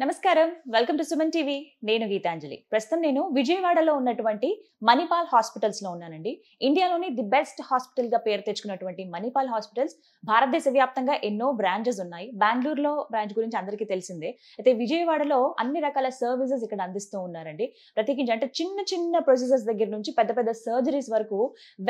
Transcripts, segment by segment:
నమస్కారం. Welcome to Suman TV. నేను గీతాంజలి. ప్రస్తుతం నేను విజయవాడలో ఉన్నటువంటి మణిపాల్ హాస్పిటల్స్లో ఉన్నానండి. ఇండియాలోని ది బెస్ట్ హాస్పిటల్గా పేరు తెచ్చుకున్నటువంటి మణిపాల్ హాస్పిటల్స్ భారతదేశ వ్యాప్తంగా ఎన్నో బ్రాంచెస్ ఉన్నాయి. బెంగళూరులో బ్రాంచ్ గురించి అందరికీ తెలిసిందే. అయితే విజయవాడలో అన్ని రకాల సర్వీసెస్ ఇక్కడ అందిస్తూ ఉన్నారండి. ప్రత్యేకించి అంటే చిన్న చిన్న ప్రొసీజర్స్ దగ్గర నుంచి పెద్ద పెద్ద సర్జరీస్ వరకు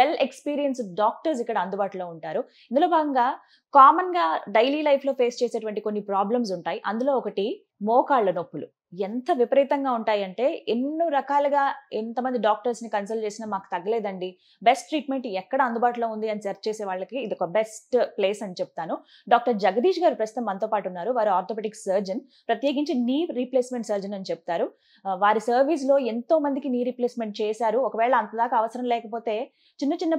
వెల్ ఎక్స్పీరియన్స్డ్ డాక్టర్స్ ఇక్కడ అందుబాటులో ఉంటారు. ఇందులో భాగంగా కామన్ గా డైలీ లైఫ్ లో ఫేస్ చేసేటువంటి కొన్ని ప్రాబ్లమ్స్ ఉంటాయి. అందులో ఒకటి మోకాళ్ళ నొప్పులు. ఎంత విపరీతంగా ఉంటాయంటే ఎన్నో రకాలుగా ఎంతమంది డాక్టర్స్ ని కన్సల్ట్ చేసినా మాకు తగ్గలేదండి, బెస్ట్ ట్రీట్మెంట్ ఎక్కడ అందుబాటులో ఉంది అని సెర్చ్ చేసే వాళ్ళకి ఇది ఒక బెస్ట్ ప్లేస్ అని చెప్తాను. డాక్టర్ జగదీష్ గారు ప్రస్తుతం మనతో పాటు ఉన్నారు. వారు ఆర్థోపెడిక్ సర్జన్, ప్రత్యేకించి నీ రీప్లేస్మెంట్ సర్జన్ అని చెప్తారు. వారి సర్వీస్ లో ఎంతో మందికి నీ రీప్లేస్మెంట్ చేశారు. ఒకవేళ అంతదాకా అవసరం లేకపోతే చిన్న చిన్న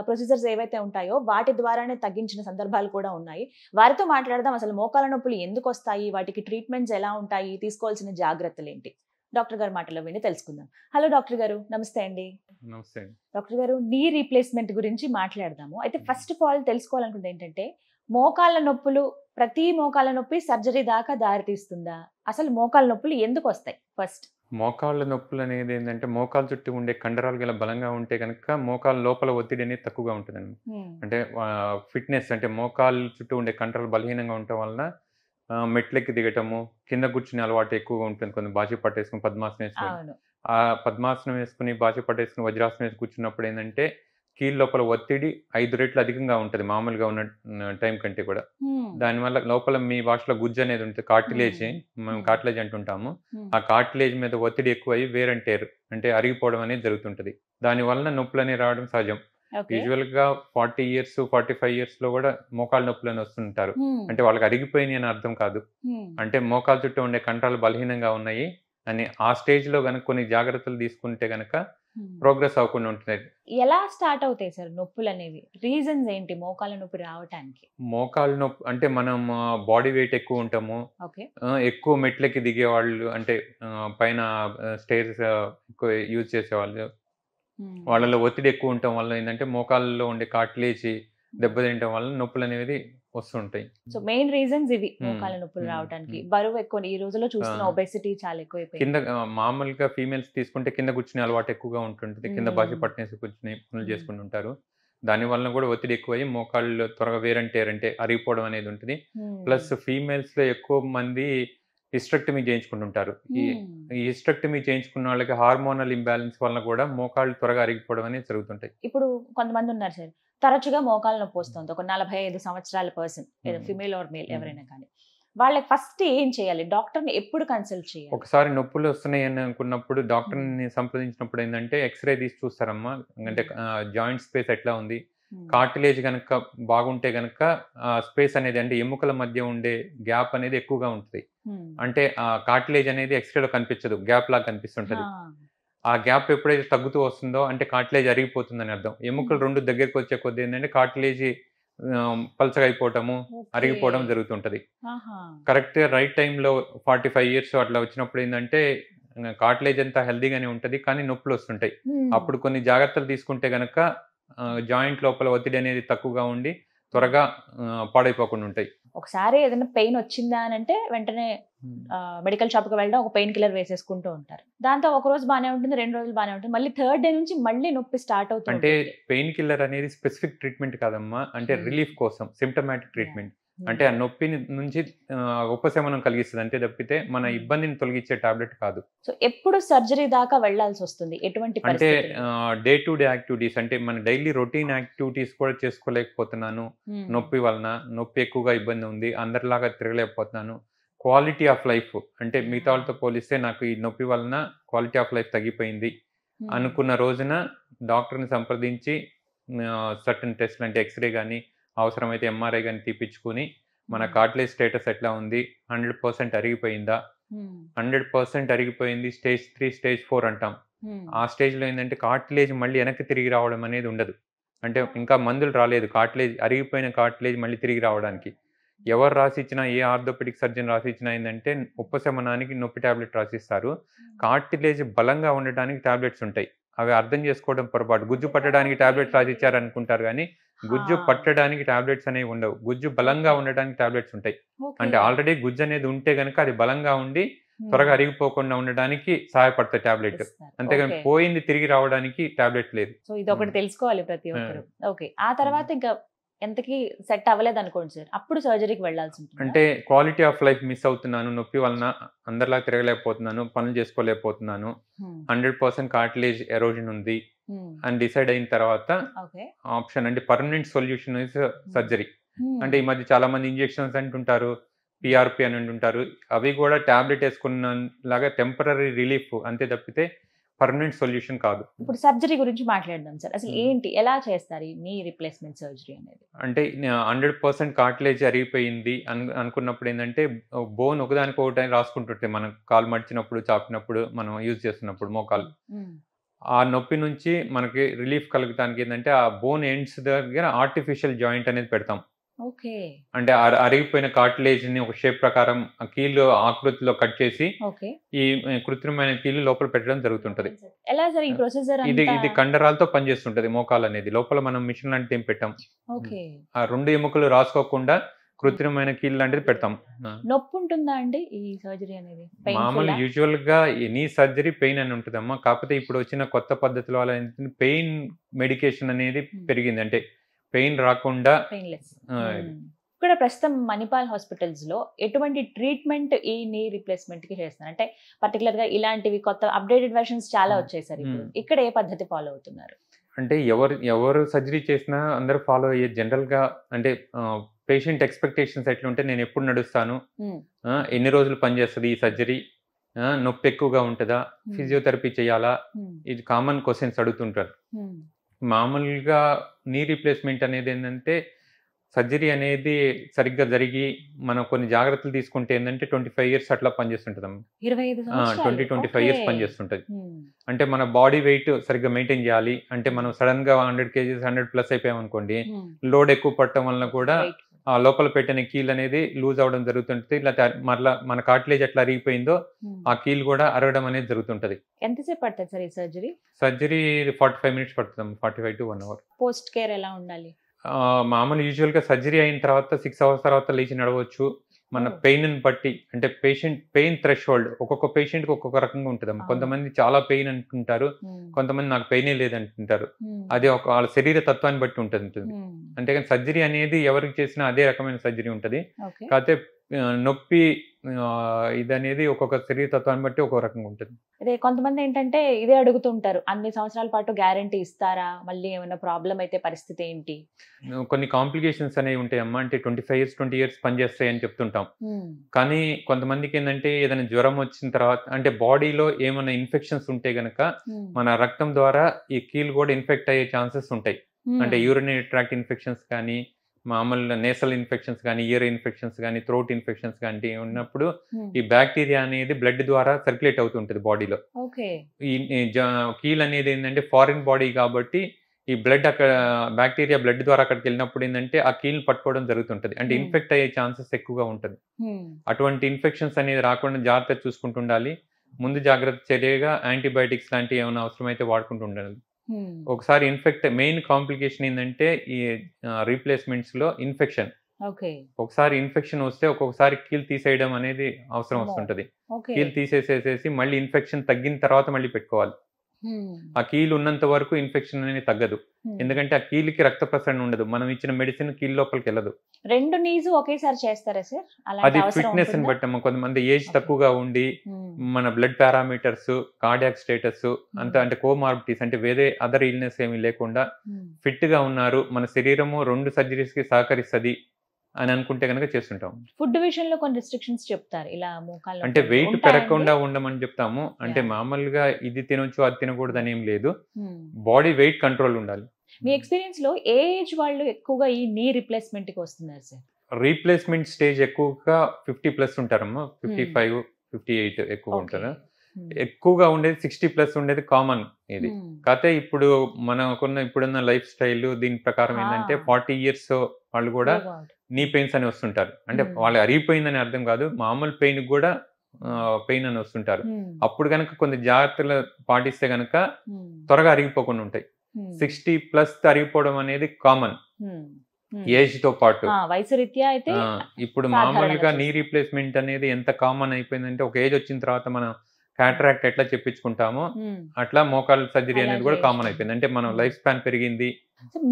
ప్రొసీజర్స్ ఏవైతే ఉంటాయో వాటి ద్వారానే తగ్గించిన సందర్భాలు కూడా ఉన్నాయి. వారితో మాట్లాడదాం. అసలు మోకాళ్ళ నొప్పులు ఎందుకు వస్తాయి, వాటికి ట్రీట్మెంట్స్ ఎలా ఉంటాయి, తీసుకోవాల్సిన జాగ్రత్తలు ఏంటి, డాక్టర్ గారి మాటలో విని తెలుసుకుందాం. హలో డాక్టర్ గారు, నమస్తే అండి. నమస్తే. డాక్టర్ గారు, నీ రీప్లేస్మెంట్ గురించి మాట్లాడదాము. అయితే ఫస్ట్ ఆఫ్ ఆల్ తెలుసుకోవాలనుకుంటే ఏంటంటే, మోకాళ్ళ నొప్పులు, ప్రతి మోకాళ్ళ నొప్పి సర్జరీ దాకా దారితీస్తుందా? అసలు మోకాళ్ళ నొప్పులు ఎందుకు వస్తాయి? ఫస్ట్ మోకాళ్ళ నొప్పులు అనేది ఏంటంటే మోకాళ్ళ చుట్టూ ఉండే కండరాలు గల బలంగా ఉంటే కనుక మోకాళ్ళ లోపల ఒత్తిడి అనేది తక్కువగా ఉంటుందండి. అంటే ఫిట్నెస్ అంటే మోకాళ్ళ చుట్టూ ఉండే కండరాలు బలహీనంగా ఉండటం వలన మెట్లెక్కి దిగటము, కింద కూర్చునే అలవాటు ఎక్కువగా ఉంటుంది. కొంచెం బాచి పట్టేసుకుని పద్మాసనం వేసుకుని, అవును. ఆ పద్మాసనం వేసుకుని బాచి పట్టేసుకుని వజ్రాసనం వేసి కూర్చున్నప్పుడు ఏంటంటే కీళ్ళ లోపల ఒత్తిడి 5 రెట్లు అధికంగా ఉంటుంది మామూలుగా ఉన్న టైం కంటే కూడా. దానివల్ల లోపల మీ భాషలో గుజ్జు అనేది ఉంటుంది, కార్టిలేజ్, మేము కార్టిలేజ్ అంటుంటాము. ఆ కార్టిలేజ్ మీద ఒత్తిడి ఎక్కువయ్యి వేర్ అండ్ టేర్ అంటే అరిగిపోవడం అనేది జరుగుతుంటది. దాని వలన నొప్పులు అనేవి రావడం సహజం. ఓకే. యూజువల్ గా 40 ఇయర్స్ 45 ఇయర్స్ లో కూడా మోకాళ్ళ నొప్పులు అని వస్తుంటారు. అంటే వాళ్ళకి అరిగిపోయినాయి అని అర్థం కాదు. అంటే మోకాళ్ళ చుట్టూ ఉండే కండరాలు బలహీనంగా ఉన్నాయి అని ఆ స్టేజ్ లో గనుక కొన్ని జాగ్రత్తలు తీసుకుంటే గనక ప్రోగ్రెస్ అవ్వకుండా ఉంటుంది. ఎలా స్టార్ట్ అవుతాయి సార్ నొప్పులు అనేవి? రీజన్స్ ఏంటి మోకాళ్ళ నొప్పి రావటానికి? మోకాళ్ళ నొప్పి అంటే మనం బాడీ వెయిట్ ఎక్కువ ఉంటాము, ఓకే. ఎక్కువ మెట్లకి దిగే వాళ్ళు, అంటే పైన స్టేర్స్ ఎక్కువ యూజ్ చేసేవాళ్ళు, వాళ్ళలో ఒత్తిడి ఎక్కువ ఉండటం వల్ల ఏంటంటే మోకాళ్ళలో ఉండే కార్టిలేజ్ దెబ్బతింటం వల్ల నొప్పులు అనేది వస్తుంటాయి. సో మెయిన్ రీజన్స్ ఇవి మోకాళ్ళ నొప్పులు రావడానికి. బరువు ఎక్కువ, ఈ రోజుల్లో చూస్తున్న ఒబెసిటీ చాలా ఎక్కువైపోయింది. కింద మామూలుగా ఫీమేల్స్ తీసుకుంటే కింద కూర్చునే అలవాటు ఎక్కువగా ఉంటుంటుంది. కింద బాసి పట్టనేసి కూర్చుని పనులు చేసుకుంటుంటారు. దాని వలన కూడా ఒత్తిడి ఎక్కువయ్యి మోకాళ్ళు త్వరగా వేర్ అండ్ టేర్ అంటే అరిగిపోవడం అనేది ఉంటుంది. ప్లస్ ఫీమేల్స్ లో ఎక్కువ మంది హిస్టెక్టమీ చేయించుకుంటుంటారు. ఈ హిస్టెక్టమీ చేయించుకున్న వాళ్ళకి హార్మోనల్ ఇంబ్యాలెన్స్ వలన కూడా మోకాళ్ళు త్వరగా అరిగిపోవడం అనేది జరుగుతుంటాయి. ఇప్పుడు కొంతమంది ఉన్నారు సార్, తరచుగా మోకాళ్ళ నొప్పి వస్తుంది. ఒక 45 సంవత్సరాల పర్సన్, ఫిమేల్ ఆర్ మేల్ ఎవరైనా కానీ, వాళ్ళకి ఫస్ట్ ఏం చేయాలి? డాక్టర్ని ఎప్పుడు కన్సల్ట్ చేయాలి? ఒకసారి నొప్పులు వస్తున్నాయి అని అనుకున్నప్పుడు డాక్టర్ని సంప్రదించినప్పుడు ఏంటంటే ఎక్స్రే తీసి చూస్తారమ్మా. అంటే జాయింట్ స్పేస్ ఎట్లా ఉంది, కార్టిలేజ్ కనుక బాగుంటే కనుక స్పేస్ అనేది అంటే ఎముకల మధ్య ఉండే గ్యాప్ అనేది ఎక్కువగా ఉంటుంది. అంటే ఆ కార్టిలేజ్ అనేది ఎక్స్రేలో కనిపించదు, గ్యాప్ లాగా కనిపిస్తుంటది. ఆ గ్యాప్ ఎప్పుడైతే తగ్గుతూ వస్తుందో అంటే కార్టిలేజ్ అరిగిపోతుందని అర్థం. ఎముకలు రెండు దగ్గరికి వచ్చే కొద్ది ఏంటంటే కార్టిలేజ్ పల్చగా అయిపోవటము, అరిగిపోవడం జరుగుతుంటది. కరెక్ట్ రైట్ టైంలో 45 ఇయర్స్ అట్లా వచ్చినప్పుడు ఏంటంటే కార్టిలేజ్ అంతా హెల్దీగానే ఉంటది, కానీ నొప్పులు వస్తుంటాయి. అప్పుడు కొన్ని జాగ్రత్తలు తీసుకుంటే గనక జాయింట్ లోపల ఒత్తిడి అనేది తక్కువగా ఉండి త్వరగా పాడైపోకుండా ఉంటాయి. ఒకసారి ఏదైనా పెయిన్ వచ్చిందా అని అంటే వెంటనే మెడికల్ షాప్ కి వెళ్ళడం, ఒక పెయిన్ కిల్లర్ వేసేసుకుంటూ ఉంటారు. దాంతో ఒక రోజు బాగానే ఉంటుంది, 2 రోజులు బాగానే ఉంటుంది, మళ్ళీ థర్డ్ డే నుంచి మళ్ళీ నొప్పి స్టార్ట్ అవుతుంది. అంటే పెయిన్ కిల్లర్ అనేది స్పెసిఫిక్ ట్రీట్మెంట్ కాదమ్మా, అంటే రిలీఫ్ కోసం సిమ్టమాటిక్ ట్రీట్మెంట్. అంటే ఆ నొప్పి నుంచి ఉపశమనం కలిగిస్తుంది అంటే తప్పితే మన ఇబ్బందిని తొలగించే టాబ్లెట్ కాదు. సో ఎప్పుడు సర్జరీ దాకా వెళ్లాల్సి వస్తుంది? ఎటువంటి అంటే డే టు డే యాక్టివిటీస్ అంటే మన డైలీ రొటీన్ యాక్టివిటీస్ కూడా చేసుకోలేకపోతున్నాను నొప్పి వలన, నొప్పి ఎక్కువగా ఇబ్బంది ఉంది, అందరిలాగా తిరగలేకపోతున్నాను, క్వాలిటీ ఆఫ్ లైఫ్ అంటే మిగతా వాళ్ళతో పోలిస్తే నాకు ఈ నొప్పి వలన క్వాలిటీ ఆఫ్ లైఫ్ తగ్గిపోయింది అనుకున్న రోజున డాక్టర్ని సంప్రదించి సర్టన్ టెస్ట్లు అంటే ఎక్స్రే కానీ అవసరమైతే ఎంఆర్ఐ కానీ తీపించుకుని మన కార్టిలేజ్ స్టేటస్ ఎట్లా ఉంది, 100% అరిగిపోయిందా, 100% అరిగిపోయింది స్టేజ్ 3 స్టేజ్ 4 అంటాం. ఆ స్టేజ్లో ఏంటంటే కార్టిలేజ్ మళ్ళీ వెనక్కి తిరిగి రావడం అనేది ఉండదు. అంటే ఇంకా మందులు రాలేదు కార్టిలేజ్, అరిగిపోయిన కార్టిలేజ్ మళ్ళీ తిరిగి రావడానికి. ఎవరు రాసిచ్చినా, ఏ ఆర్థోపెడిక్ సర్జన్ రాసిచ్చినా ఏంటంటే ఉపశమనానికి నొప్పి టాబ్లెట్ రాసిస్తారు. కార్టిలేజ్ బలంగా ఉండటానికి టాబ్లెట్స్ ఉంటాయి. అవి అర్థం చేసుకోవడం పొరపాటు. గుజ్జు పట్టడానికి టాబ్లెట్స్ రాసిచ్చారు అనుకుంటారు కానీ గుజ్జు పట్టడానికి టాబ్లెట్స్ అనేవి ఉండవు. గుజ్జు బలంగా ఉండడానికి టాబ్లెట్స్ ఉంటాయి. అంటే ఆల్రెడీ గుజ్జు అనేది ఉంటే గనుక అది బలంగా ఉండి త్వరగా అరిగిపోకుండా ఉండడానికి సహాయపడతాయి టాబ్లెట్. అంతేగాని పోయింది తిరిగి రావడానికి టాబ్లెట్ లేదు. సో ఇది ఒకటి తెలుసుకోవాలి ప్రతి ఒక్కరు. ఓకే, ఆ తర్వాత ఇంకా ఎంతకి సెట్ అవ్వలేదు అనుకోండి సార్, అప్పుడు సర్జరీకి వెళ్ళాల్సి ఉంటుంది. అంటే క్వాలిటీ ఆఫ్ లైఫ్ మిస్ అవుతున్నాను, నొప్పి వలన అందరిలా తిరగలేకపోతున్నాను, పనులు చేసుకోలేకపోతున్నాను, 100% కార్టిలేజ్ ఎరోజన్ ఉంది అని డిసైడ్ అయిన తర్వాత ఆప్షన్ అంటే పర్మనెంట్ సొల్యూషన్ ఇస్ సర్జరీ. అంటే ఈ మధ్య చాలా మంది ఇంజెక్షన్స్ అంటుంటారు, పిఆర్పి అని అంటుంటారు. అవి కూడా టాబ్లెట్ వేసుకున్న లాగా టెంపరీ రిలీఫ్ అంతే తప్పితే పర్మనెంట్ సొల్యూషన్ కాదు. ఇప్పుడు సర్జరీ గురించి మాట్లాడదాం సార్. అసలు ఏంటి, ఎలా చేస్తారు నీ రీప్లేస్మెంట్ సర్జరీ అనేది? అంటే 100% కార్టిలేజ్ అరిగిపోయింది అనుకున్నప్పుడు ఏంటంటే బోన్ ఒకదానికొకటి రాసుకుంటుంటే మనం కాలు మడిచినప్పుడు, చాపినప్పుడు, మనం యూజ్ చేస్తున్నప్పుడు మోకాలు ఆ నొప్పి నుంచి మనకి రిలీఫ్ కలుగుతానికి ఏంటంటే ఆ బోన్ ఎండ్స్ దగ్గర ఆర్టిఫిషియల్ జాయింట్ అనేది పెడతాం. అంటే అరిగిపోయిన కార్టిలేజ్ ని ఒక షేప్ ప్రకారం కీళ్ళు ఆకృతిలో కట్ చేసి ఈ కృత్రిమైన కీళ్ళు లోపల పెట్టడం జరుగుతుంటది. ఇది కండరాలతో పనిచేస్తుంటది. మోకాలు అనేది లోపల మనం మిషన్ లాంటిది ఏం పెట్టాం. ఆ 2 ఎముకలు రాసుకోకుండా కృత్రిమైన కీళ్ళు లాంటిది పెడతాం. నొప్పి ఉంటుందా అండి ఈ సర్జరీ అనేది? మామూలు యూజువల్ గా ఎనీ సర్జరీ పెయిన్ అని ఉంటుందమ్మా. కాకపోతే ఇప్పుడు వచ్చిన కొత్త పద్ధతుల వల్ల పెయిన్ మెడికేషన్ అనేది పెరిగింది. అంటే పెయిన్ రాకుండా ఇక్కడ ప్రస్తుతం మణిపాల్ హాస్పిటల్స్ లో ఎటువంటి ట్రీట్మెంట్ ఈ నీ రీప్లేస్మెంట్ కి చేస్తున్నారు? అంటే పర్టికులర్ గా ఇలాంటివి కొత్త అప్డేటెడ్ వెర్షన్స్ చాలా వచ్చాయి సార్. ఇక్కడ ఏ పద్ధతి ఫాలో అవుతున్నారు? అంటే ఎవరు సర్జరీ చేసినా అందరూ ఫాలో అయ్యే జనరల్ గా అంటే పేషెంట్ ఎక్స్పెక్టేషన్స్ ఎట్లుంటే నేను ఎప్పుడు నడుస్తాను, ఎన్ని రోజులు పనిచేస్తుంది ఈ సర్జరీ, నొప్పి ఎక్కువగా ఉంటుందా, ఫిజియోథెరపీ చేయాలా, ఇది కామన్ క్వశ్చన్స్ అడుగుతుంటారు. మామూలుగా నీ రీప్లేస్మెంట్ అనేది ఏంటంటే సర్జరీ అనేది సరిగ్గా జరిగి మనం కొన్ని జాగ్రత్తలు తీసుకుంటే ఏంటంటే 25 years అట్లా పనిచేస్తుంటుంది. 20-25 years పనిచేస్తుంటది. అంటే మన బాడీ వెయిట్ సరిగ్గా మెయింటైన్ చేయాలి. అంటే మనం సడన్ గా 100 kgs 100+ అయిపోయామనుకోండి, లోడ్ ఎక్కువ పట్టడం వలన కూడా ఆ లోపల పెట్టిన కీల్ అనేది లూజ్ అవడం జరుగుతుంటది. ఇలా మరలా మన కార్టిలేజ్ ఎట్లా అరిగిపోయిందో ఆ కీల్ కూడా అరగడం అనేది జరుగుతుంటది. ఎంతసేపు పడుతుంది సార్ ఈ సర్జరీ? సర్జరీ 45 minutes పడుతుంది, 45 to 1 hour. పోస్ట్ కేర్ ఎలా ఉండాలి? మామూలు యూజువల్ గా సర్జరీ అయిన తర్వాత 6 hours తర్వాత లేచి నడవచ్చు. మన పెయిన్ బట్టి అంటే పేషెంట్ పెయిన్ థ్రెషోల్డ్ ఒక్కొక్క పేషెంట్ కి ఒక్కొక్క రకంగా ఉంటుంది. కొంతమంది చాలా పెయిన్ అంటుంటారు, కొంతమంది నాకు పెయినే లేదంటుంటారు. అది వాళ్ళ శరీర తత్వాన్ని బట్టి ఉంటుంది. అంతేగాని సర్జరీ అనేది ఎవరికి చేసినా అదే రకమైన సర్జరీ ఉంటుంది. కాకపోతే నొప్పి ఇదనేది ఒక్కొక్క శరీర తత్వాన్ని బట్టి ఒక్కొక్క రకంగా ఉంటుంది. అదే కొంతమంది ఏంటంటే ఇదే అడుగుతుంటారు, అన్ని సంవత్సరాల పాటు గ్యారంటీ ఇస్తారా, మళ్ళీ ఏమైనా ప్రాబ్లం అయితే పరిస్థితి ఏంటి? కొన్ని కాంప్లికేషన్స్ అనేవి ఉంటాయమ్మా. అంటే 25 years 20 years పనిచేస్తాయి అని చెప్తుంటాం. కానీ కొంతమందికి ఏంటంటే ఏదైనా జ్వరం వచ్చిన తర్వాత అంటే బాడీలో ఏమైనా ఇన్ఫెక్షన్స్ ఉంటే గనక మన రక్తం ద్వారా ఈ కీలు కూడా ఇన్ఫెక్ట్ అయ్యే ఛాన్సెస్ ఉంటాయి. అంటే యూరినరీ ట్రాక్ట్ ఇన్ఫెక్షన్స్ కానీ, మామూలు నేసల్ ఇన్ఫెక్షన్స్ కానీ, ఇయర్ ఇన్ఫెక్షన్స్ కానీ, థ్రోట్ ఇన్ఫెక్షన్స్ కానీ ఉన్నప్పుడు ఈ బ్యాక్టీరియా అనేది బ్లడ్ ద్వారా సర్క్యులేట్ అవుతుంటది బాడీలో. ఈ కీల్ అనేది ఏంటంటే ఫారిన్ బాడీ కాబట్టి ఈ బ్లడ్ అక్కడ బ్యాక్టీరియా బ్లడ్ ద్వారా అక్కడికి వెళ్ళినప్పుడు ఏంటంటే ఆ కీల్ పట్టుకోవడం జరుగుతుంటది. అంటే ఇన్ఫెక్ట్ అయ్యే ఛాన్సెస్ ఎక్కువగా ఉంటుంది. అటువంటి ఇన్ఫెక్షన్స్ అనేది రాకుండా జాగ్రత్త చూసుకుంటుండాలి. ముందు జాగ్రత్త చర్యగా యాంటీబయాటిక్స్ లాంటివి ఏమైనా అవసరమైతే వాడుకుంటూ ఉండాలి. ఒకసారి మెయిన్ కాంప్లికేషన్ ఏంటంటే ఈ రీప్లేస్మెంట్స్ లో ఇన్ఫెక్షన్. ఒకసారి ఇన్ఫెక్షన్ వస్తే ఒక్కొక్కసారి కీల్ తీసేయడం అనేది అవసరం వస్తుంటది. కీల్ తీసేసేసి మళ్ళీ ఇన్ఫెక్షన్ తగ్గిన తర్వాత మళ్ళీ పెట్టుకోవాలి. ఆ కీల్ ఉన్నంత వరకు ఇన్ఫెక్షన్ అనేది తగ్గదు. ఎందుకంటే ఆ కీలుకి రక్త ప్రసరణ ఉండదు. మనం ఇచ్చిన మెడిసిన్ కీల్ లోపలికి వెళ్ళదు. 2 knees ఒకేసారి చేస్తారా సార్? అది ఫిట్నెస్ ని బట్టి. కొంతమంది ఏజ్ తక్కువగా ఉండి మన బ్లడ్ పారామీటర్స్, కార్డియాక్ స్టేటస్ అంత అంటే కోమార్బిటీస్ అంటే వేరే అదర్ ఇల్నెస్ ఏమీ లేకుండా ఫిట్ గా ఉన్నారు, మన శరీరము 2 సర్జరీస్ కి సహకరిస్తుంది అని అనుకుంటే కనుక చేస్తుంటాం. ఫుడ్ విషయంలో కొన్ని రిస్ట్రిక్షన్స్ చెప్తారు, ఇలా మోకాలు అంటే వెయిట్ పెరగకుండా ఉండమని చెప్తాము. అంటే మామూలుగా ఇది తినొచ్చు అది తినకూడదు అని ఏం లేదు, బాడీ వెయిట్ కంట్రోల్ ఉండాలి. మీ ఎక్స్పీరియన్స్ లో ఏ ఏజ్ వాళ్ళు ఎక్కువగా ఈ నీ రీప్లేస్మెంట్ కి వస్తున్నారు సార్? రీప్లేస్మెంట్ స్టేజ్ ఎక్కువగా 50+ ఉంటారమ్మా. 55, 58 ఎక్కువ ఉంటారు. ఎక్కువగా ఉండేది 60+ ఉండేది కామన్ ఇది. కాకపోతే ఇప్పుడు మనకున్న ఇప్పుడున్న లైఫ్ స్టైల్ దీని ప్రకారం ఏంటంటే 40 years వాళ్ళు కూడా నీ పెయిన్స్ అని వస్తుంటారు. అంటే వాళ్ళు అరిగిపోయిందని అర్థం కాదు, మామూలు పెయిన్ కూడా పెయిన్ అని వస్తుంటారు. అప్పుడు కనుక కొన్ని జాగ్రత్తలు పాటిస్తే కనుక త్వరగా అరిగిపోకుండా ఉంటాయి. 60+ అరిగిపోవడం అనేది కామన్ ఏజ్ తో పాటు. వయసు రీత్యా అయితే ఇప్పుడు మామూలుగా నీ రీప్లేస్మెంట్ అనేది ఎంత కామన్ అయిపోయిందంటే, ఒక ఏజ్ వచ్చిన తర్వాత మనం క్యాటరాక్ట్ ఎట్లా చెప్పించుకుంటామో అట్లా మోకాళ్ళ సర్జరీ అనేది కూడా కామన్ అయిపోయింది. అంటే మనం లైఫ్ స్పాన్ పెరిగింది.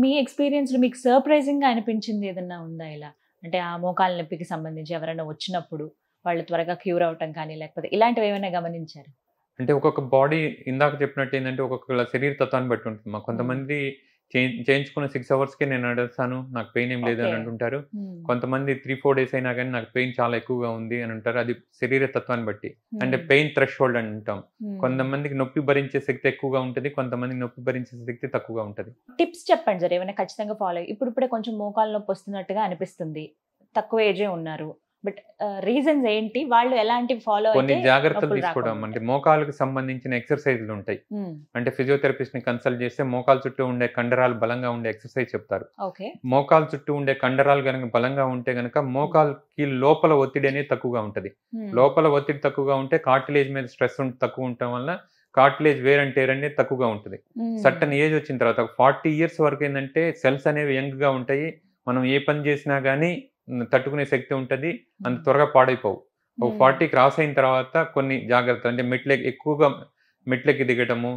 మీ ఎక్స్పీరియన్స్ మీకు సర్ప్రైజింగ్ గా అనిపించింది ఏదన్నా ఉందా ఇలా? అంటే ఆ మోకాళ్ళ నొప్పికి సంబంధించి ఎవరైనా వచ్చినప్పుడు వాళ్ళు త్వరగా క్యూర్ అవటం కానీ, లేకపోతే ఇలాంటివి ఏమైనా గమనించారు? అంటే ఒక్కొక్క బాడీ ఇందాక చెప్పినట్టు ఏంటంటే ఒక్కొక్క శరీర తత్వాన్ని బట్టి ఉంటుంది. కొంతమంది చేయించుకున్న 6 అవర్స్‌కే నేను నడుస్తాను, నాకు పెయిన్ ఏం లేదు అని అంటుంటారు. కొంతమంది 3-4 డేస్ అయినా కానీ నాకు పెయిన్ చాలా ఎక్కువగా ఉంది అని అంటారు. అది శరీర తత్వాన్ని బట్టి. అంటే పెయిన్ థ్రెషోల్డ్ అని అంటాం. కొంతమందికి నొప్పి భరించే శక్తి ఎక్కువగా ఉంటుంది, కొంతమందికి నొప్పి భరించే శక్తి తక్కువగా ఉంటుంది. టిప్స్ చెప్పండి సార్, ఏమైనా ఖచ్చితంగా ఫాలో ఇప్పుడిప్పుడే కొంచెం మోకాళ్ళ నొప్పి వస్తున్నట్టుగా అనిపిస్తుంది, తక్కువ ఏజే ఉన్నారు, బట్ రీజన్స్ ఏంటి, వాళ్ళు ఎలాంటి ఫాలో కొన్ని జాగ్రత్తలు తీసుకోవడం. అంటే మోకాళ్ళకి సంబంధించిన ఎక్సర్సైజ్లు ఉంటాయి. అంటే ఫిజియోథెరపిస్ట్ ని కన్సల్ట్ చేస్తే మోకాళ్ళ చుట్టూ ఉండే కండరాలు బలంగా ఉండే ఎక్సర్సైజ్ చెప్తారు. మోకాళ్ళ చుట్టూ ఉండే కండరాలు కనుక బలంగా ఉంటే కనుక మోకాళ్ళకి లోపల ఒత్తిడి అనేది తక్కువగా ఉంటది. లోపల ఒత్తిడి తక్కువగా ఉంటే కార్టిలేజ్ మీద స్ట్రెస్ తక్కువ ఉండటం వల్ల కార్టిలేజ్ వేర్ అండ్ టేర్ అనేది తక్కువగా ఉంటుంది. సర్టన్ ఏజ్ వచ్చిన తర్వాత 40 years వరకు ఏంటంటే సెల్స్ అనేవి యంగ్ గా ఉంటాయి. మనం ఏ పని చేసినా గానీ తట్టుకునే శక్తి ఉంటది, అంత త్వరగా పాడైపోవు. 40 క్రాస్ అయిన తర్వాత కొన్ని జాగ్రత్తలు, అంటే ఎక్కువగా మెట్లెక్కి దిగటము,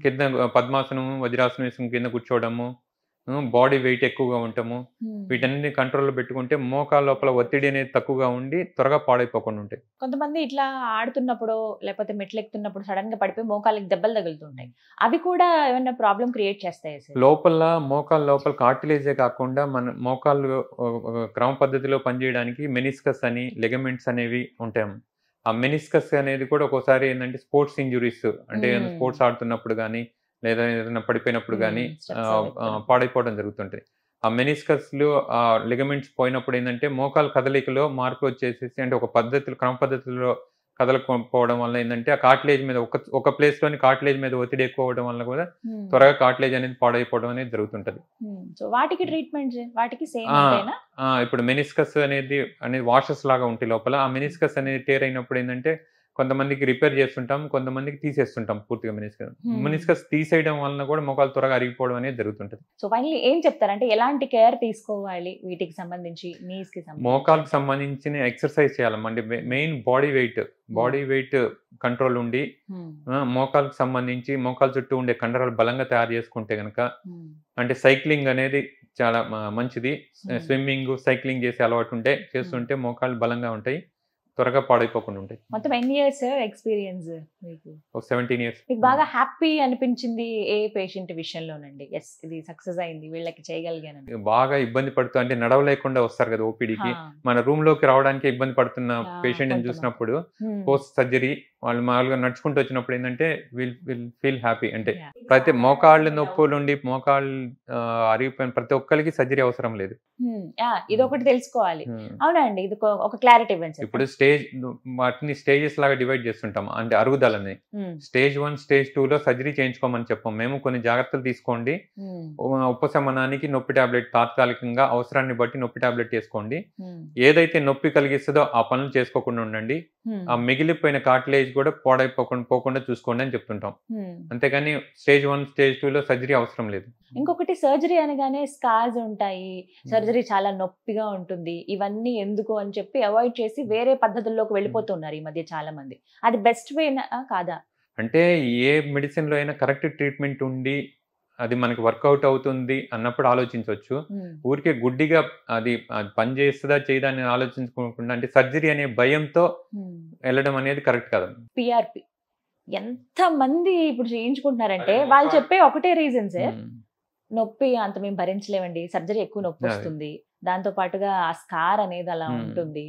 కింద పద్మాసనము వజ్రాసనం వేసుకుని కింద కూర్చోవడము, బాడీ వెయిట్ ఎక్కువగా ఉండటము, వీటన్ని కంట్రోల్లో పెట్టుకుంటే మోకాళ్ళ లోపల ఒత్తిడి అనేది తక్కువగా ఉండి త్వరగా పాడైపోకుండా ఉంటాయి. కొంతమంది ఇట్లా ఆడుతున్నప్పుడు లేకపోతే మెట్లు ఎక్కుతున్నప్పుడు సడన్ గా పడిపోయి మోకాళ్ళకి దెబ్బలు తగులుతుంటాయి, అవి కూడా ఏమైనా ప్రాబ్లం క్రియేట్ చేస్తాయి? లోపల మోకాళ్ళ లోపల కార్టిలేజే కాకుండా మన మోకాళ్ళు క్రమ పద్ధతిలో పనిచేయడానికి మెనిస్కస్ అని లెగమెంట్స్ అనేవి ఉంటాయి. ఆ మెనిస్కస్ అనేది కూడా ఒక్కోసారి ఏంటంటే స్పోర్ట్స్ ఇంజురీస్, అంటే స్పోర్ట్స్ ఆడుతున్నప్పుడు కానీ లేదా ఏదైనా పడిపోయినప్పుడు కానీ పాడైపోవడం జరుగుతుంటాయి. ఆ మెనిస్కస్లు ఆ లిగమెంట్స్ పోయినప్పుడు ఏంటంటే మోకాలు కదలికలో మార్పు వచ్చేసేసి, అంటే ఒక క్రమ పద్ధతిలో కదలకపోవడం వల్ల ఏంటంటే ఆ కార్టిలేజ్ మీద ఒక ప్లేస్ లోని కార్టిలేజ్ మీద ఒత్తిడి ఎక్కువ అవడం వల్ల కూడా త్వరగా కార్టిలేజ్ అనేది పాడైపోవడం అనేది జరుగుతుంటది. వాటికి ట్రీట్మెంట్ ఇప్పుడు మెనిస్కస్ అనేది వాషెస్ లాగా ఉంటాయి లోపల. ఆ మెనిస్కస్ అనేది టేర్ అయినప్పుడు ఏంటంటే కొంతమందికి రిపేర్ చేస్తుంటాం, కొంతమందికి తీసేస్తుంటాం పూర్తిగా మెనిస్కస్ తీసేయడం వలన కూడా మోకాలు త్వరగా అరిగిపోవడం అనేది జరుగుతుంటది. సో ఫైనల్లీ ఏం చెప్తారంటే ఎలాంటి కేర్ తీసుకోవాలి వీటికి సంబంధించి? నీస్ కి సంబంధించి మోకాలకు సంబంధించిన ఎక్సర్సైజ్ చేయాలమ్మా. అంటే మెయిన్ బాడీ వెయిట్ కంట్రోల్ ఉండి మోకాలకు సంబంధించి మోకాలు చుట్టూ ఉండే కండరాలు బలంగా తయారు చేసుకుంటే గనక, అంటే సైక్లింగ్ అనేది చాలా మంచిది. స్విమ్మింగ్, సైక్లింగ్ చేసే అలవాటు చేస్తుంటే మోకాలు బలంగా ఉంటాయి, త్వరగా పాడైపోకుండా ఉంటాయి. మొత్తం ఎన్ని ఇయర్స్ ఎక్స్పీరియన్స్ మీకు? 17 years. మీకు బాగా హ్యాపీ అనిపించింది ఏ పేషెంట్ విషయంలోనండి? ఎస్, ఇది సక్సెస్ అయింది, వీళ్ళకి చేయగలిగాను. బాగా ఇబ్బంది పడుతూ, అంటే నడవలేకుండా వస్తారు కదా ఓపీడీకి, మన రూమ్ లోకి రావడానికి ఇబ్బంది పడుతున్న పేషెంట్ ని చూసినప్పుడు పోస్ట్ సర్జరీ వాళ్ళు మామూలుగా నడుచుకుంటూ వచ్చినప్పుడు ఏంటంటే విల్ ఫీల్ హ్యాపీ. అంటే ప్రతి మోకాళ్ళ నొప్పులు నుండి మోకాళ్ళు అరిగిపోయిన ప్రతి ఒక్కరికి సర్జరీ అవసరం లేదు. ఇది ఒకటి తెలుసుకోవాలి. అవునండి, ఇది ఒక క్లారిటీ ఇవ్వండి. ఇప్పుడు వాటిని స్టేజెస్ లాగా డివైడ్ చేస్తుంటాం. అంటే అరుగుదలని స్టేజ్ 1, స్టేజ్ 2 లో సర్జరీ చేయించుకోమని చెప్పాం మేము. కొన్ని జాగ్రత్తలు తీసుకోండి, ఉపశమనానికి నొప్పి టాబ్లెట్ తాత్కాలికంగా అవసరాన్ని బట్టి నొప్పి టాబ్లెట్ చేసుకోండి, ఏదైతే నొప్పి కలిగిస్తుందో ఆ పనులు చేసుకోకుండా ఉండండి, ఆ మిగిలిపోయిన కార్టిలేజ్ కూడా పోకుండా చూసుకోండి అని చెప్తుంటాం. అంతేగాని స్టేజ్ 1, స్టేజ్ 2 లో సర్జరీ అవసరం లేదు. ఇంకొకటి, సర్జరీ అనగానే స్కార్స్ ఉంటాయి, సర్జరీ చాలా నొప్పిగా ఉంటుంది, ఇవన్నీ ఎందుకు అని చెప్పి అవాయిడ్ చేసి వేరే పద్ధతుల్లోకి వెళ్ళిపోతున్నారు ఈ మధ్య చాలా మంది. అది బెస్ట్ వే కాదా? అంటే ఏ మెడిసిన్ లో అయినా కరెక్ట్ ట్రీట్మెంట్ ఉండి అది మనకి వర్కౌట్ అవుతుంది అన్నప్పుడు ఆలోచించవచ్చు. ఊరికే గుడ్డిగా అది పని చేస్తుందా చేయదా అని ఆలోచించుకోకుండా, అంటే సర్జరీ అనే భయంతో వెళ్ళడం అనేది కరెక్ట్ కాదు. పిఆర్పి ఎంత మంది ఇప్పుడు చేయించుకుంటున్నారంటే వాళ్ళు చెప్పే ఒకటే రీజన్ సార్, నొప్పి అంత మేము భరించలేమండి, సర్జరీ ఎక్కువ నొప్పి వస్తుంది, దాంతో పాటుగా ఆ స్కార్ అనేది అలా ఉంటుంది,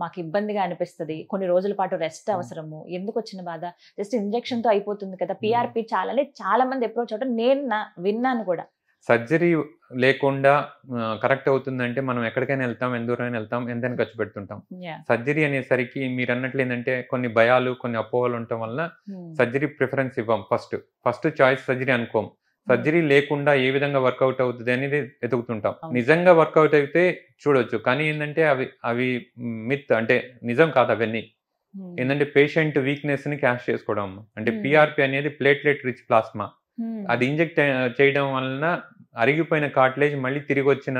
మాకు ఇబ్బందిగా అనిపిస్తుంది, కొన్ని రోజుల పాటు రెస్ట్ అవసరము, ఎందుకు వచ్చిన బాధ, జస్ట్ ఇంజెక్షన్ తో అయిపోతుంది కదా, పిఆర్పి చాలా మంది అప్రోచ్ అవడం నేను విన్నాను కూడా. సర్జరీ లేకుండా కరెక్ట్ అవుతుందంటే మనం ఎక్కడికైనా వెళ్తాం, ఎంత దూరమైనా వెళ్తాం, ఎంతైనా ఖర్చు పెడుతుంటాం. సర్జరీ అనేసరికి మీరు అన్నట్లు ఏంటంటే కొన్ని భయాలు, కొన్ని అపోహలు ఉండటం వల్ల సర్జరీ ప్రిఫరెన్స్ ఇవ్వం. ఫస్ట్ చాయిస్ సర్జరీ అనుకోం. సర్జరీ లేకుండా ఏ విధంగా వర్కౌట్ అవుతుంది అనేది వెతుకుతుంటాం. నిజంగా వర్కౌట్ అయితే చూడొచ్చు, కానీ ఏంటంటే అవి మిత్, అంటే నిజం కాదు అవన్నీ. ఏంటంటే పేషెంట్ వీక్నెస్ ని క్యాష్ చేసుకోవడం. అంటే పిఆర్పి అనేది ప్లేట్లెట్ రిచ్ ప్లాస్మా. అది ఇంజెక్ట్ చేయడం వలన అరిగిపోయిన కార్టిలేజ్ మళ్ళీ తిరిగి వచ్చిన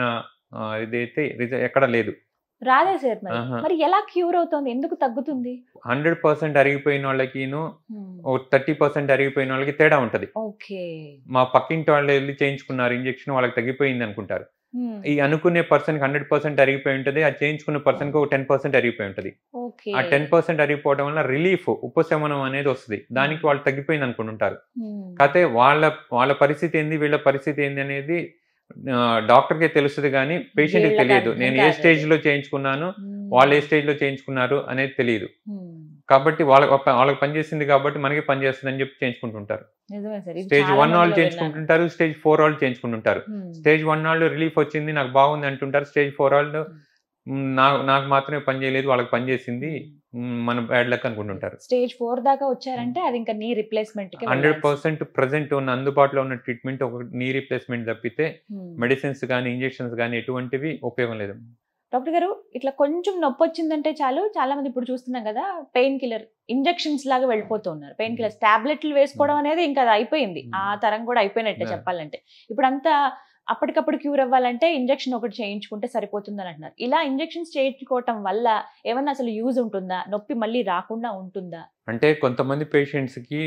ఇదైతే ఎక్కడ లేదు. రాదే సార్. మరి ఎలా క్యూర్ అవుతుంది, ఎందుకు తగ్గుతుంది? 100% అరిగిపోయిన వాళ్ళకిను 30% అరిగిపోయిన వాళ్ళకి తేడా ఉంటది. మా పక్కింటి వాళ్ళు వెళ్ళి చేయించుకున్నారు ఇంజెక్షన్, వాళ్ళకి తగ్గిపోయింది అనుకుంటారు. ఈ అనుకునే పర్సన్ 100% అరిగిపోయి ఉంటది, అది చేయించుకున్న పర్సన్ కి ఒక 10% అరిగిపోయి ఉంటది. ఆ 10% అరిగిపోవడం వల్ల రిలీఫ్, ఉపశమనం అనేది వస్తుంది. దానికి వాళ్ళు తగ్గిపోయింది అనుకుంటుంటారు. కాకపోతే వాళ్ళ పరిస్థితి ఏంది, వీళ్ళ పరిస్థితి ఏంది అనేది డాక్టర్కే తెలుస్తుంది కానీ పేషెంట్ కి తెలియదు. నేను ఏ స్టేజ్ లో చేయించుకున్నాను, వాళ్ళు ఏ స్టేజ్ లో చేయించుకున్నారు అనేది తెలియదు. కాబట్టి వాళ్ళకి పనిచేసింది కాబట్టి మనకి పనిచేస్తుంది అని చెప్పి చేయించుకుంటుంటారు. స్టేజ్ 1 వాళ్ళు చేయించుకుంటుంటారు, స్టేజ్ 4 వాళ్ళు చేయించుకుంటుంటారు. స్టేజ్ 1 వాళ్ళు రిలీఫ్ వచ్చింది, నాకు బాగుంది అంటుంటారు. స్టేజ్ 4 వాళ్ళు నాకు మాత్రమే పని చేయలేదు, వాళ్ళకి పని చేసింది, మన బ్యాడ్ లక్ అనుకుంటుంటారు. స్టేజ్ 4 దాకా వచ్చారంటే అది ఇంకా నీ రిప్లేస్మెంట్ 100% ప్రెసెంట్ ఉన్న అందుబాటులో ఉన్న ట్రీట్మెంట్ ఒక నీ రిప్లేస్మెంట్ తప్పితే మెడిసిన్స్ కానీ ఇంజెక్షన్స్ కానీ ఎటువంటివి ఉపయోగం లేదు. డాక్టర్ గారు, ఇట్లా కొంచెం నొప్పి వచ్చిందంటే చాలు, చాలా మంది ఇప్పుడు చూస్తున్నాం కదా, పెయిన్ కిల్లర్ ఇంజెక్షన్స్ లాగా వెళ్ళిపోతున్నారు. పెయిన్ కిల్లర్స్ టాబ్లెట్లు వేసుకోవడం అనేది ఇంకా అయిపోయింది, ఆ తరం కూడా అయిపోయినట్టే చెప్పాలంటే. ఇప్పుడు అంతా అప్పటికప్పుడు క్యూర్ అవ్వాలంటే ఇంజెక్షన్ ఒకటి చేయించుకుంటే సరిపోతుందని అంటున్నారు. ఇలా ఇంజెక్షన్స్ చేయించుకోవటం వల్ల ఏమన్నా అసలు యూజ్ ఉంటుందా, నొప్పి మళ్ళీ రాకుండా ఉంటుందా? అంటే కొంతమంది పేషెంట్స్ కి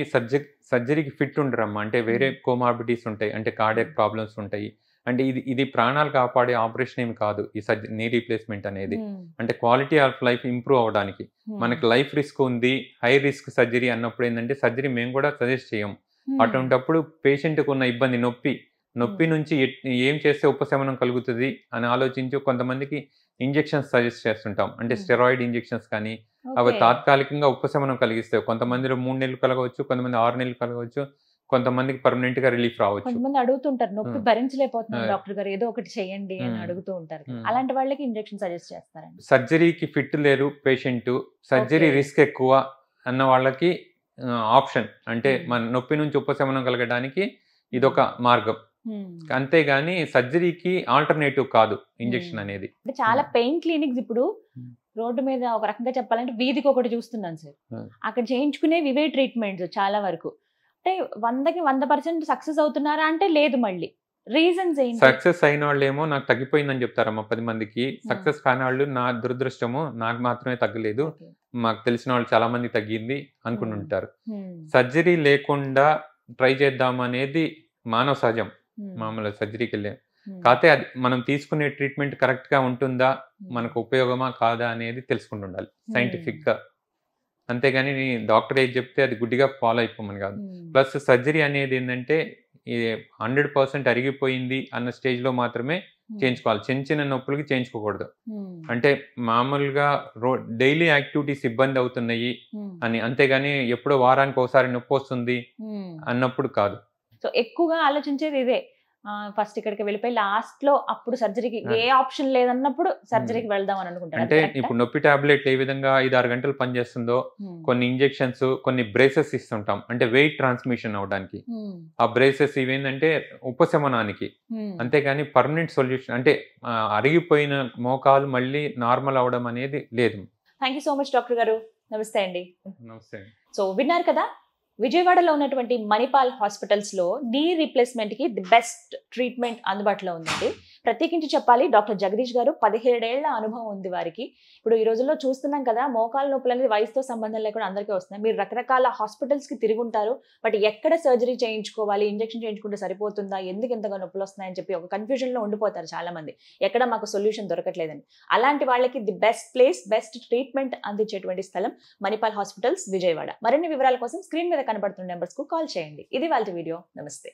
సర్జరీకి ఫిట్ ఉండరమ్మా. అంటే వేరే కోమార్బిడిటీస్ ఉంటాయి, అంటే కార్డియాక్ ప్రాబ్లమ్స్ ఉంటాయి. అంటే ఇది ప్రాణాలు కాపాడే ఆపరేషన్ ఏమి కాదు ఈ నీ రీప్లేస్మెంట్ అనేది. అంటే క్వాలిటీ ఆఫ్ లైఫ్ ఇంప్రూవ్ అవడానికి. మనకి లైఫ్ రిస్క్ ఉంది, హై రిస్క్ సర్జరీ అన్నప్పుడు ఏంటంటే సర్జరీ మేము కూడా సజెస్ట్ చేయం. అటువంటిప్పుడు పేషెంట్కి ఉన్న ఇబ్బంది, నొప్పి నుంచి ఏం చేస్తే ఉపశమనం కలుగుతుంది అని ఆలోచించి కొంతమందికి ఇంజెక్షన్స్ సజెస్ట్ చేస్తుంటాం. అంటే స్టెరాయిడ్ ఇంజెక్షన్స్ కానీ అవి తాత్కాలికంగా ఉపశమనం కలిగిస్తాయి. కొంతమందిలో 3 నెలలు కలగవచ్చు, కొంతమంది 6 నెలలు కలగవచ్చు, కొంతమందికి పర్మనెంట్ గా రిలీఫ్ రావచ్చు. కొంతమంది అడుగుతుంటారు, నొప్పి భరించలేకపోతున్నారు డాక్టర్ గారు, ఏదో ఒకటి చేయండి అని అడుగుతూ ఉంటారు. అలాంటి వాళ్ళకి ఇంజెక్షన్ సజెస్ట్ చేస్తారండి. సర్జరీకి ఫిట్ లేరు పేషెంట్, సర్జరీ రిస్క్ ఎక్కువ అన్న వాళ్ళకి ఆప్షన్, అంటే మన నొప్పి నుంచి ఉపశమనం కలగడానికి ఇదొక మార్గం. అంతేగాని సర్జరీకి ఆల్టర్నేటివ్ కాదు ఇంజెక్షన్ అనేది. చాలా పెయిన్ క్లినిక్స్ ఇప్పుడు రోడ్డు మీద ఒక రకంగా చెప్పాలంటే వీధికి ఒకటి చూస్తున్నాను సార్. అక్కడ చేయించుకునేవి ఇవే ట్రీట్మెంట్స్ చాలా వరకు. అంటే 100కి 100% సక్సెస్ అవుతున్నారా అంటే లేదు. మళ్ళీ రీజన్స్ ఏంటి? సక్సెస్ అయిన వాళ్ళు ఏమో నాకు తగ్గిపోయిందని చెప్తారమ్మా 10 మందికి. సక్సెస్ కాని వాళ్ళు నా దురదృష్టము, నాకు మాత్రమే తగ్గలేదు, మాకు తెలిసిన వాళ్ళు చాలా మంది తగ్గింది అనుకుంటుంటారు. సర్జరీ లేకుండా ట్రై చేద్దాం అనేది మానవ సహజం. మామూలు సర్జరీకి వెళ్ళే కాకపోతే అది మనం తీసుకునే ట్రీట్మెంట్ కరెక్ట్ గా ఉంటుందా, మనకు ఉపయోగమా కాదా అనేది తెలుసుకుంటుండాలి సైంటిఫిక్ గా. అంతేగాని డాక్టర్ ఏది చెప్తే అది గుడ్డిగా ఫాలో అయిపోమని కాదు. ప్లస్ సర్జరీ అనేది ఏంటంటే 100% అరిగిపోయింది అన్న స్టేజ్ లో మాత్రమే చేయించుకోవాలి. చిన్న నొప్పులకి చేయించుకోకూడదు. అంటే మామూలుగా డైలీ యాక్టివిటీస్ ఇబ్బంది అవుతున్నాయి అని, అంతేగాని ఎప్పుడో వారానికి ఒకసారి నొప్పి వస్తుంది అన్నప్పుడు కాదు. సో ఎక్కువగా ఆలోచించేది ఇదే, ఫస్ట్ ఇక్కడికి వెళ్ళిపోయి లాస్ట్ లో అప్పుడు సర్జరీకి ఏ ఆప్షన్ లేదన్నప్పుడు సర్జరీకి వెళ్దాం అని అనుకుంటారు. అంటే ఇప్పుడు నొప్పి టాబ్లెట్ ఏ విధంగా 5-6 గంటలు పనిచేస్తుందో, కొన్ని ఇంజెక్షన్స్, కొన్ని బ్రేసెస్ ఇస్తుంటాం అంటే వెయిట్ ట్రాన్స్మిషన్ అవడానికి. ఆ బ్రేసెస్ ఇవేంటంటే ఉపశమనానికి, అంతేగాని పర్మనెంట్ సొల్యూషన్ అంటే అరిగిపోయిన మోకాలు మళ్ళీ నార్మల్ అవడం అనేది లేదు. Thank you so much doctor గారు. నమస్తే అండి. నమస్తే. సో విన్నారు కదా, విజయవాడలో ఉన్నటువంటి మణిపాల్ హాస్పిటల్స్ లో నీ రీప్లేస్మెంట్ కి ది బెస్ట్ ట్రీట్మెంట్ అందుబాటులో ఉందండి. ప్రత్యేకించి చెప్పాలి, డాక్టర్ జగదీష్ గారు 17 ఏళ్ల అనుభవం ఉంది వారికి. ఇప్పుడు ఈ రోజుల్లో చూస్తున్నాం కదా, మోకాలు నొప్పులు అనేది వయసుతో సంబంధం లేకుండా అందరికీ వస్తున్నాయి. మీరు రకరకాల హాస్పిటల్స్ కి తిరుగుంటారు, బట్ ఎక్కడ సర్జరీ చేయించుకోవాలి, ఇంజెక్షన్ చేయించుకుంటే సరిపోతుందా, ఎందుకు ఇంతగా నొప్పులు వస్తున్నాయని చెప్పి ఒక కన్ఫ్యూజన్ లో ఉండిపోతారు చాలా మంది, ఎక్కడ మాకు సొల్యూషన్ దొరకట్లేదని. అలాంటి వాళ్ళకి the best place, best treatment అందించేటువంటి స్థలం మణిపాల్ హాస్పిటల్స్ విజయవాడ. మరిన్ని వివరాల కోసం స్క్రీన్ మీద కనబడుతున్న నెంబర్స్ కు కాల్ చేయండి. ఇది వాళ్ళ వీడియో. నమస్తే.